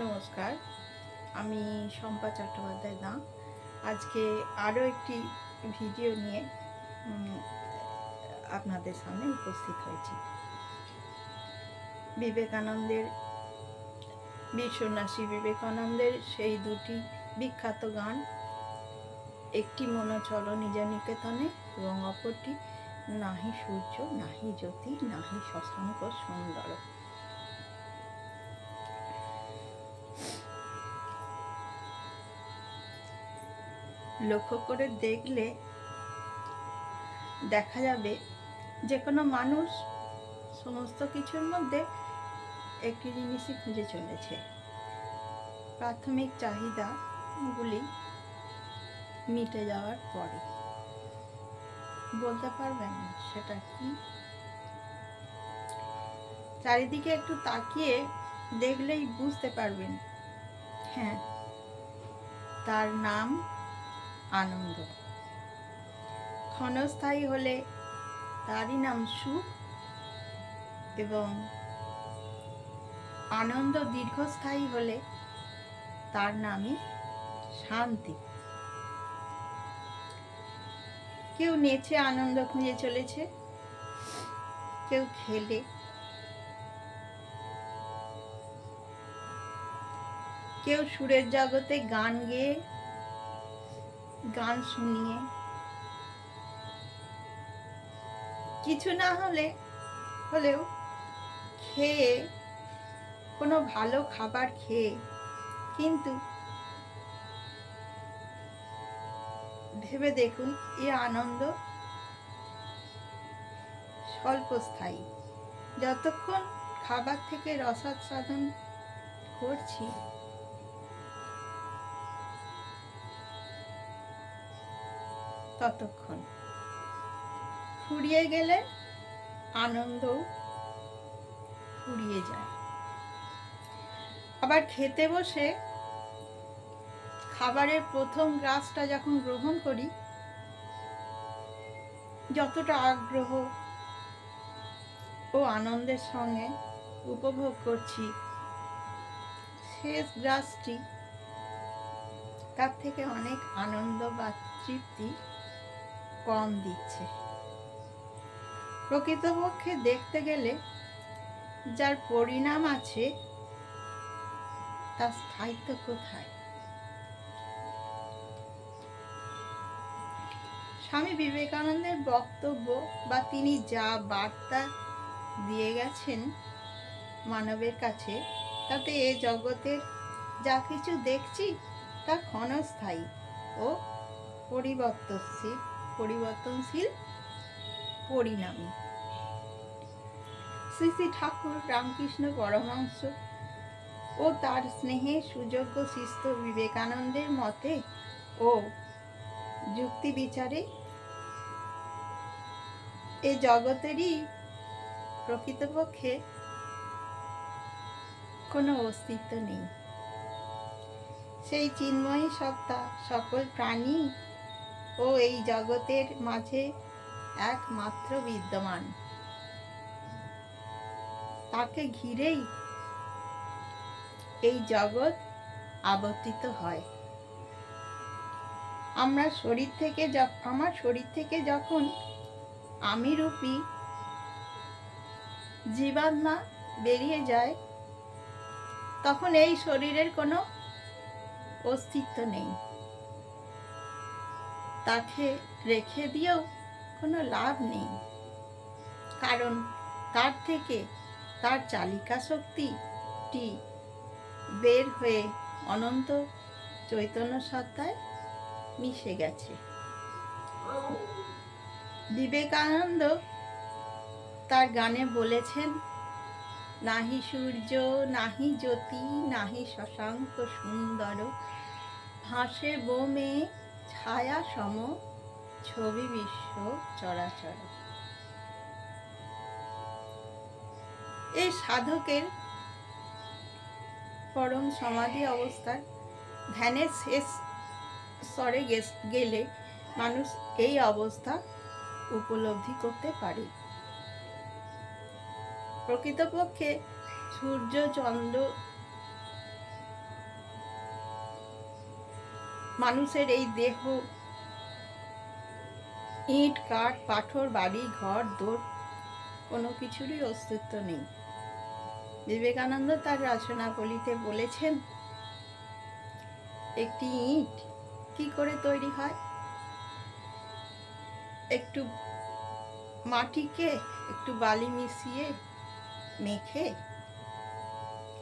নমস্কার, আমি শম্পা চট্টোপাধ্যায় দা। আজকে আরও একটি ভিডিও নিয়ে আপনাদের সামনে উপস্থিত হয়েছি। বিশ্বনাথী বিবেকানন্দের সেই দুটি বিখ্যাত গান, একটি মনে চলো নিজ নিকেতনে এবং অপরটি নাহি সূর্য নাহি জ্যোতি নাহি শশাঙ্ক সুন্দর। লক্ষ্য করে দেখলে দেখা যাবে যে কোনো মানুষ সমস্ত কিছুর মধ্যে একটি জিনিসই খুঁজে চলেছে। প্রাথমিক চাহিদাগুলি মিটে যাওয়ার পরে বলতে পারবেন সেটা কি? চারিদিকে একটু তাকিয়ে দেখলেই বুঝতে পারবেন, হ্যাঁ, তার নাম আনন্দ। ক্ষণস্থায়ী হলে তারই নাম সুখ, এবং আনন্দ দীর্ঘস্থায়ী হলে তার নামই শান্তি। কেউ নেচে আনন্দ খুঁজে চলেছে, কেউ খেলে, কেউ সুরের জগতে গান গেয়ে, গান শুনিয়ে, কিছু না হলেও খেয়ে, কোনো ভালো খাবার খেয়ে, কিন্তু ভেবে দেখুন এই আনন্দ স্বল্পস্থায়ী। যতক্ষণ খাবার থেকে রসাস্বাদন করছি, ততক্ষণ ফুরিয়ে গেলে আনন্দও ফুরিয়ে যায়। আবার খেতে বসে খাবারের প্রথম গ্রাসটা যখন গ্রহণ করি, যতটা আগ্রহ ও আনন্দের সঙ্গে উপভোগ করছি, শেষ গ্রাসটি তার থেকে অনেক আনন্দ বা তৃপ্তি কম দিচ্ছে। প্রকৃতপক্ষে দেখতে গেলে যার পরিণাম আছে তার স্থায়িত্ব কোথায়? স্বামী বিবেকানন্দের বক্তব্য বা তিনি যা বার্তা দিয়ে গেছেন মানবের কাছে, তাতে এ জগতের যা কিছু দেখছি তা ক্ষণস্থায়ী ও পরিবর্তনশীল পরিণামী। শ্রী শ্রী ঠাকুর রামকৃষ্ণ পরমহংস ও তার স্নেহে সুযোগ্য শিষ্য বিবেকানন্দের মতে ও যুক্তি বিচারে এ জগতেরই প্রকৃতপক্ষে কোনো অস্তিত্ব নেই। সেই চিন্ময়ী সত্তা সকল প্রাণী ও এই জগতের মাঝে একমাত্র বিদ্যমান। তাকে ঘিরেই এই জগৎ আবর্তিত হয়। আমার শরীর থেকে যখন আমি রূপী জীবাত্মা বেরিয়ে যায়, তখন এই শরীরের কোনো অস্তিত্ব নেই। তাকে রেখে দিয়েও কোনো লাভ নেই, কারণ তার থেকে তার চালিকা শক্তিটি বের হয়ে অনন্ত চৈতন্য সত্তায় মিশে গেছে। বিবেকানন্দ তার গানে বলেছেন, নাহি সূর্য নাহি জ্যোতি নাহি শশাঙ্ক সুন্দর, ভাসে বোমে ছায়া সম ছবি বিশ্ব চরাচর। এই সাধকের পরম সমাধি অবস্থার ধ্যানের শেষ স্তরে গেলে মানুষ এই অবস্থা উপলব্ধি করতে পারে। প্রকৃতপক্ষে সূর্য চন্দ্র মানুষের এই দেহ ইট কাঠ পাথর বাড়ি ঘর দোর কোনো কিছুরই অস্তিত্ব নেই। বিবেকানন্দ তার রচনাবলিতে বলেছেন, একটি ইট কি করে তৈরি হয়? একটু মাটিকে একটু বালি মিশিয়ে মেখে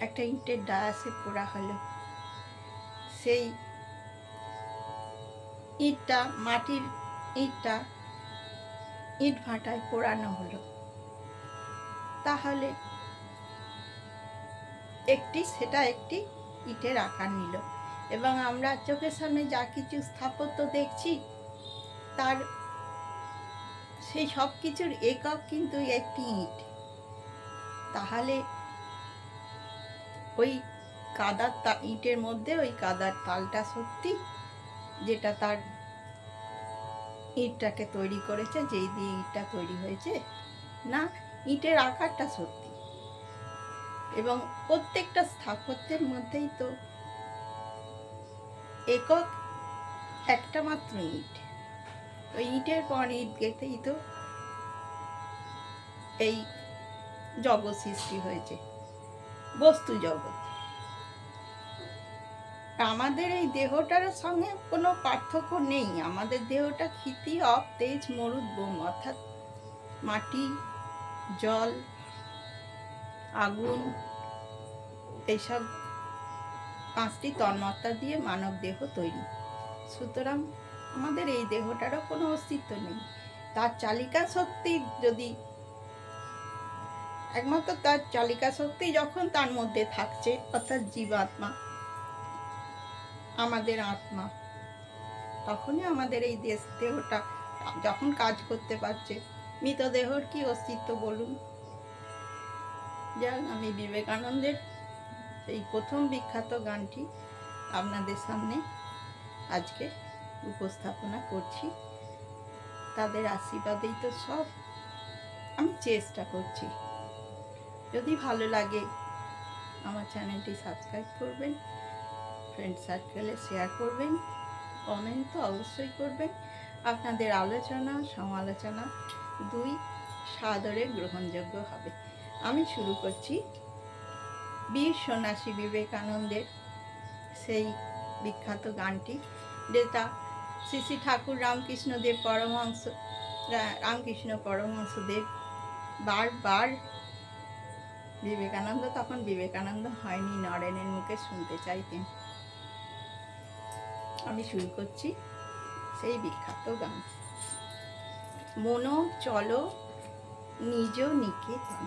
একটা ইটের ডায়াসে পোড়া হলো। সেই ইটটা, মাটির ইটটা ইট ভাটায় পোড়ানো হলো। তাহলে সেটা একটি ইটের আকার নিল। এবং আমরা চোখের সামনে যা কিছু স্থাপত্য দেখছি, তার সেই সব কিছুর একক কিন্তু একটি ইট। তাহলে ওই ইটের মধ্যে ওই কাদার তালটা সত্যি, যেটা তার ইটটাকে তৈরি করেছে, যেই দিয়ে ইটটা তৈরি হয়েছে, না ইটের আকারটা সত্যি? এবং প্রত্যেকটা স্থাপত্যের মধ্যেই তো একক একটা মাত্র ইট। ওই ইটের পর ইট গেঁথেই তো এই জগৎ সৃষ্টি হয়েছে, বস্তু জগৎ। আমাদের এই দেহটার সঙ্গে কোনো পার্থক্য নেই। আমাদের দেহটা ক্ষিতি অপ তেজ মরুদ বোম, অর্থাৎ মাটি, জল, আগুন, এইসব 5টি তন্মাত্রা দিয়ে মানব দেহ তৈরি। সুতরাং আমাদের এই দেহটারও কোনো অস্তিত্ব নেই। তার চালিকা শক্তি যদি একমাত্র তার চালিকা শক্তি যখন তার মধ্যে থাকছে, অর্থাৎ জীবাত্মা, আমাদের আত্মা, তখনই আমাদের এই দেহটা যখন কাজ করতে পারছে। মৃতদেহর কি অস্তিত্ব বলুন? যাক, আমি বিবেকানন্দের এই প্রথম বিখ্যাত গানটি আপনাদের সামনে আজকে উপস্থাপনা করছি। তাদের আশীর্বাদেই তো সব। আমি চেষ্টা করছি। যদি ভালো লাগে আমার চ্যানেলটি সাবস্ক্রাইব করবেন, ফ্রেন্ড সার্কেলে শেয়ার করবেন, কমেন্ট তো অবশ্যই করবেন। আপনাদের আলোচনা সমালোচনা দুই সাদরে গ্রহণযোগ্য হবে। আমি শুরু করছি বীর সন্ন্যাসী বিবেকানন্দের সেই বিখ্যাত গানটি, যেটা শ্রী শ্রী ঠাকুর রামকৃষ্ণদেব রামকৃষ্ণ পরমহংসদেব বারবার, বিবেকানন্দ তখন বিবেকানন্দ হয়নি, নরেনের মুখে শুনতে চাইতেন। আমি শুরু করছি সেই বিখ্যাত গান। মনো চলো নিজ নিকেতন।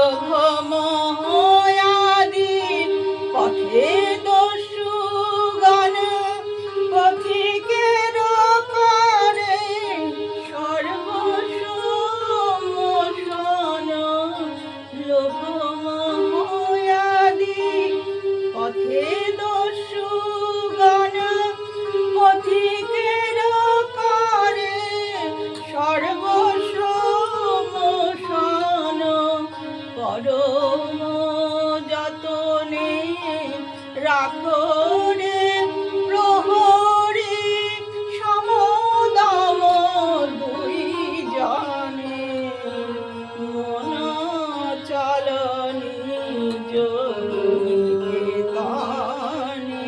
লোভ মোহ আদি পথে দস্যুগণ পথিকের করে সর্বসমোষণ। লোভ মোহ আদি পথে দস্যুগণ পথিকের করে সর্বসমোষণ। পরম যতনে রাখো রে প্রহরী সমদম দুই জনে। মন চলনি নিকেতনে।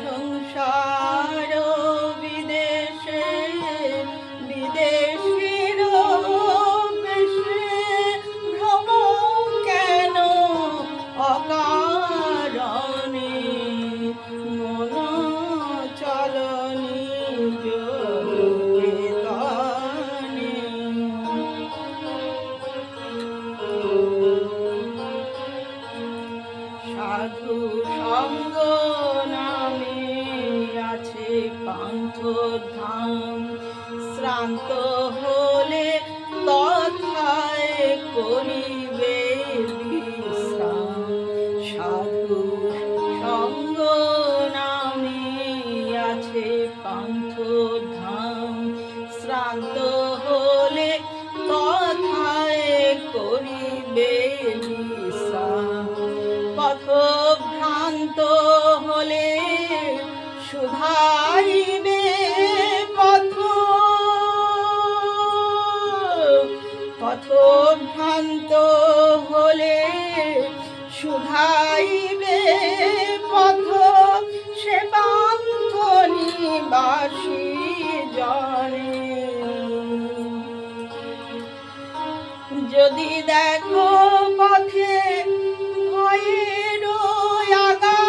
সংসার বিদেশে বিদেশীর বেশে ভ্রম কেন অকারণে। মন চলনি নিকেতনে। সাধু সঙ্গ নামে আছে পান্থ ধাম। শ্রান্ত হলে তথায় করিবে বিশ্রাম। সাধু সঙ্গ নামে আছে পান্থ ধাম। শ্রান্ত হলে তথায় করিবে বিশ্রাম। পথভ্রান্ত হলে শুধাইবে পথ। পথভ্রান্ত হলে শুধাইবে পথ। সে পান্থ নিবাসী জনে। যদি দেখো পথে ভয়ের আগার,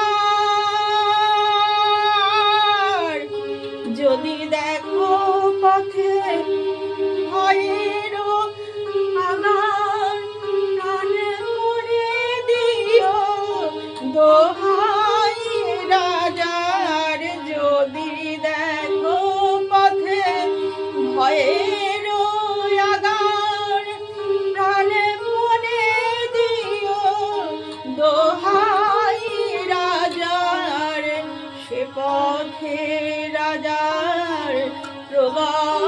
যদি দেখো পথে ভয়ের আগার, প্রাণে করে দিও দোহাই রাজার। যদি দেখো পথে ভয়ের আগার, প্রাণে করে দিও দোহাই রাজার। সে পথে রাজার প্রবাদ